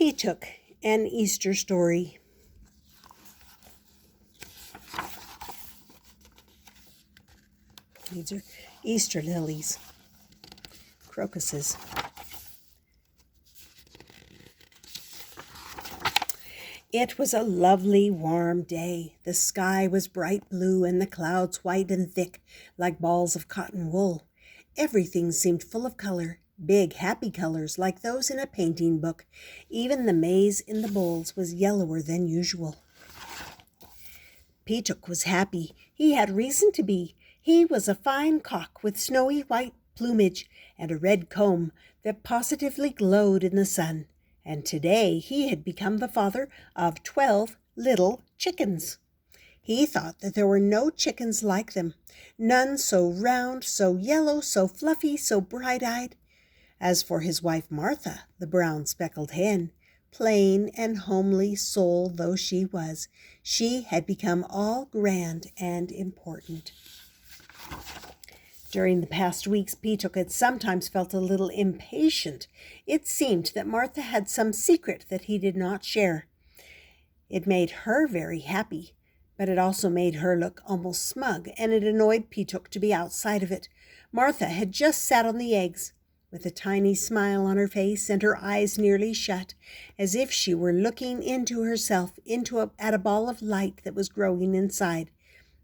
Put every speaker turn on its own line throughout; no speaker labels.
Petook, an Easter story. These are Easter lilies, crocuses. It was a lovely, warm day. The sky was bright blue and the clouds white and thick, like balls of cotton wool. Everything seemed full of color, big, happy colors like those in a painting book. Even the maize in the bowls was yellower than usual. Petook was happy. He had reason to be. He was a fine cock with snowy white plumage and a red comb that positively glowed in the sun. And today he had become the father of 12 little chickens. He thought that there were no chickens like them, none so round, so yellow, so fluffy, so bright-eyed. As for his wife Martha, the brown speckled hen, plain and homely soul though she was, she had become all grand and important. During the past weeks, Petook had sometimes felt a little impatient. It seemed that Martha had some secret that he did not share. It made her very happy, but it also made her look almost smug, and it annoyed Petook to be outside of it. Martha had just sat on the eggs, with a tiny smile on her face and her eyes nearly shut, as if she were looking into herself, at a ball of light that was growing inside.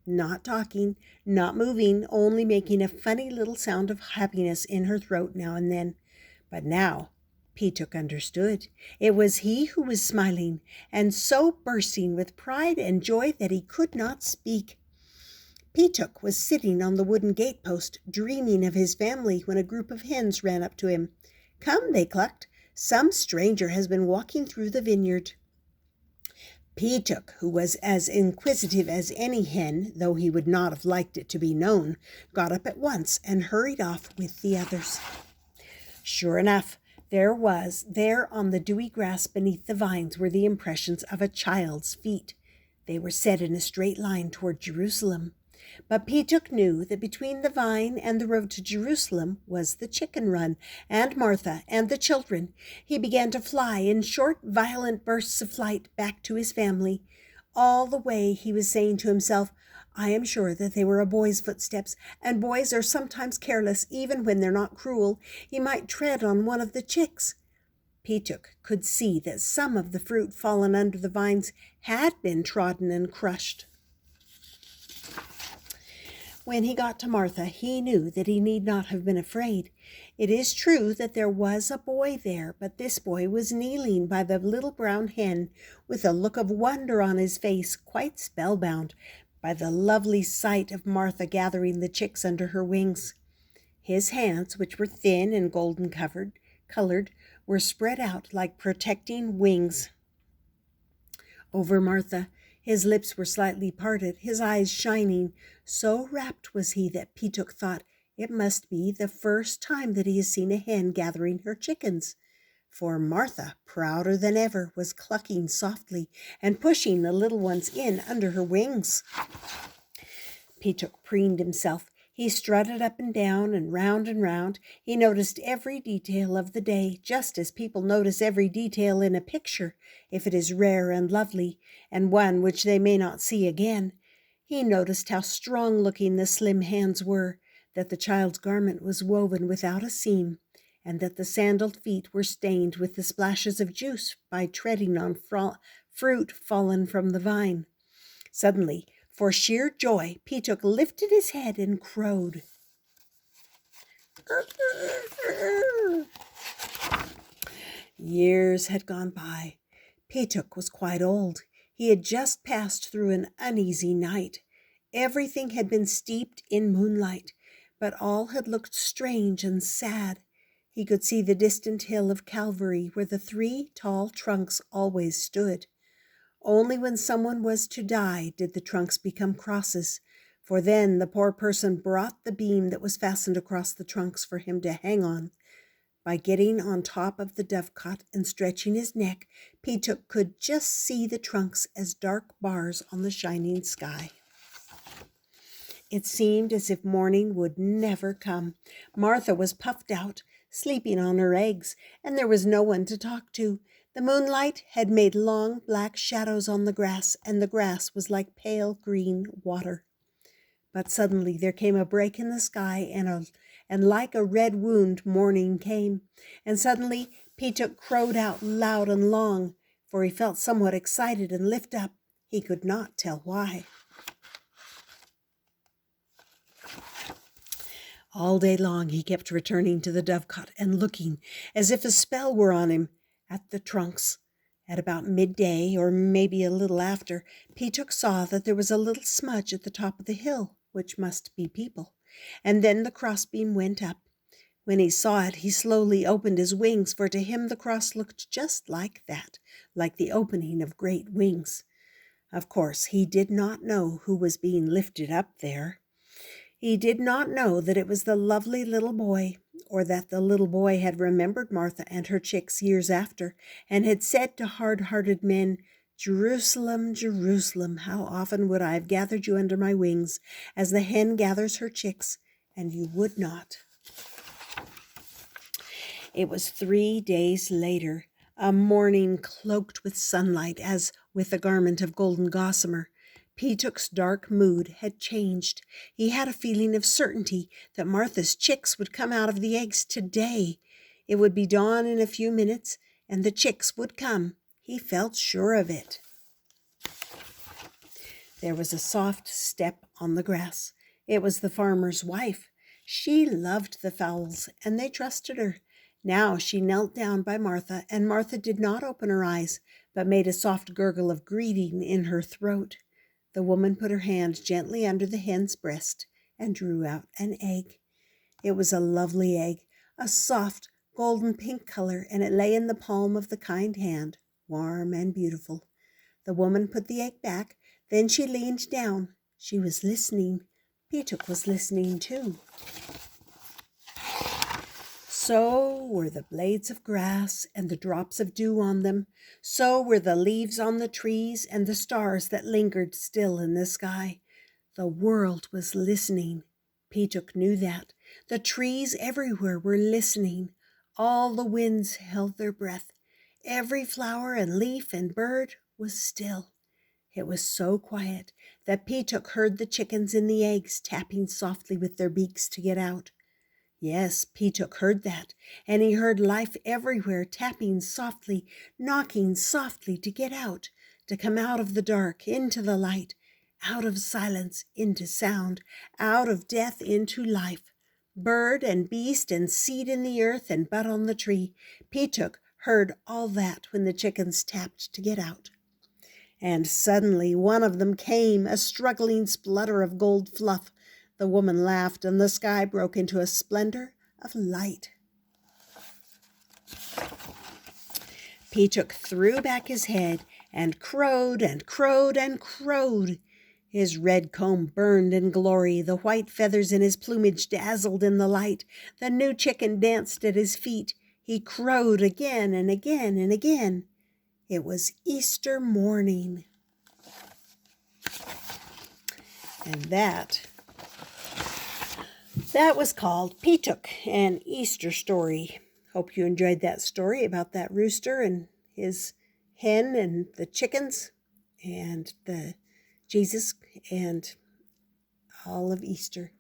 Not talking, not moving, only making a funny little sound of happiness in her throat now and then. But now Petook understood. It was he who was smiling, and so bursting with pride and joy that he could not speak. Petook was sitting on the wooden gatepost, dreaming of his family, when a group of hens ran up to him. "Come," they clucked, "some stranger has been walking through the vineyard." Petook, who was as inquisitive as any hen, though he would not have liked it to be known, got up at once and hurried off with the others. Sure enough, there on the dewy grass beneath the vines were the impressions of a child's feet. They were set in a straight line toward Jerusalem. But Petook knew that between the vine and the road to Jerusalem was the chicken run, and Martha and the children. He began to fly in short, violent bursts of flight back to his family. All the way he was saying to himself, "I am sure that they were a boy's footsteps, and boys are sometimes careless, even when they're not cruel. He might tread on one of the chicks." Petook could see that some of the fruit fallen under the vines had been trodden and crushed. When he got to Martha, he knew that he need not have been afraid. It is true that there was a boy there, but this boy was kneeling by the little brown hen with a look of wonder on his face, quite spellbound by the lovely sight of Martha gathering the chicks under her wings. His hands, which were thin and golden colored, were spread out like protecting wings over Martha. His lips were slightly parted, his eyes shining. So rapt was he that Petook thought it must be the first time that he has seen a hen gathering her chickens. For Martha, prouder than ever, was clucking softly and pushing the little ones in under her wings. Petook preened himself. He strutted up and down and round and round. He noticed every detail of the day, just as people notice every detail in a picture, if it is rare and lovely, and one which they may not see again. He noticed how strong-looking the slim hands were, that the child's garment was woven without a seam, and that the sandaled feet were stained with the splashes of juice by treading on fruit fallen from the vine. Suddenly, for sheer joy, Petook lifted his head and crowed. Years had gone by. Petook was quite old. He had just passed through an uneasy night. Everything had been steeped in moonlight, but all had looked strange and sad. He could see the distant hill of Calvary, where the 3 tall trunks always stood. Only when someone was to die did the trunks become crosses, for then the poor person brought the beam that was fastened across the trunks for him to hang on. By getting on top of the dovecot and stretching his neck, Petook could just see the trunks as dark bars on the shining sky. It seemed as if morning would never come. Martha was puffed out, sleeping on her eggs, and there was no one to talk to. The moonlight had made long black shadows on the grass, and the grass was like pale green water. But suddenly there came a break in the sky, and like a red wound morning came. And suddenly Petook crowed out loud and long, for he felt somewhat excited and lift up. He could not tell why. All day long he kept returning to the dovecot and looking as if a spell were on him at the trunks. At about midday, or maybe a little after, Petook saw that there was a little smudge at the top of the hill, which must be people. And then the crossbeam went up. When he saw it, he slowly opened his wings, for to him the cross looked just like that, like the opening of great wings. Of course, he did not know who was being lifted up there. He did not know that it was the lovely little boy, or that the little boy had remembered Martha and her chicks years after, and had said to hard-hearted men, "Jerusalem, Jerusalem, how often would I have gathered you under my wings, as the hen gathers her chicks, and you would not." It was 3 days later, a morning cloaked with sunlight as with a garment of golden gossamer. Petook's dark mood had changed. He had a feeling of certainty that Martha's chicks would come out of the eggs today. It would be dawn in a few minutes, and the chicks would come. He felt sure of it. There was a soft step on the grass. It was the farmer's wife. She loved the fowls, and they trusted her. Now she knelt down by Martha, and Martha did not open her eyes, but made a soft gurgle of greeting in her throat. The woman put her hand gently under the hen's breast and drew out an egg. It was a lovely egg, a soft golden pink color, and it lay in the palm of the kind hand, warm and beautiful. The woman put the egg back. Then she leaned down. She was listening. Petook was listening too. So were the blades of grass and the drops of dew on them. So were the leaves on the trees and the stars that lingered still in the sky. The world was listening. Petook knew that. The trees everywhere were listening. All the winds held their breath. Every flower and leaf and bird was still. It was so quiet that Petook heard the chickens in the eggs tapping softly with their beaks to get out. Yes, Petook heard that, and he heard life everywhere tapping softly, knocking softly to get out, to come out of the dark into the light, out of silence into sound, out of death into life. Bird and beast and seed in the earth and bud on the tree. Petook heard all that when the chickens tapped to get out. And suddenly one of them came, a struggling splutter of gold fluff. The woman laughed, and the sky broke into a splendor of light. Petook threw back his head and crowed and crowed and crowed. His red comb burned in glory. The white feathers in his plumage dazzled in the light. The new chicken danced at his feet. He crowed again and again and again. It was Easter morning. And that was called Petook, an Easter story. Hope you enjoyed that story about that rooster and his hen and the chickens and the Jesus and all of Easter.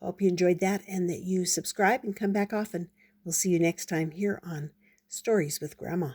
Hope you enjoyed that and that you subscribe and come back often. We'll see you next time here on Stories with Grandma.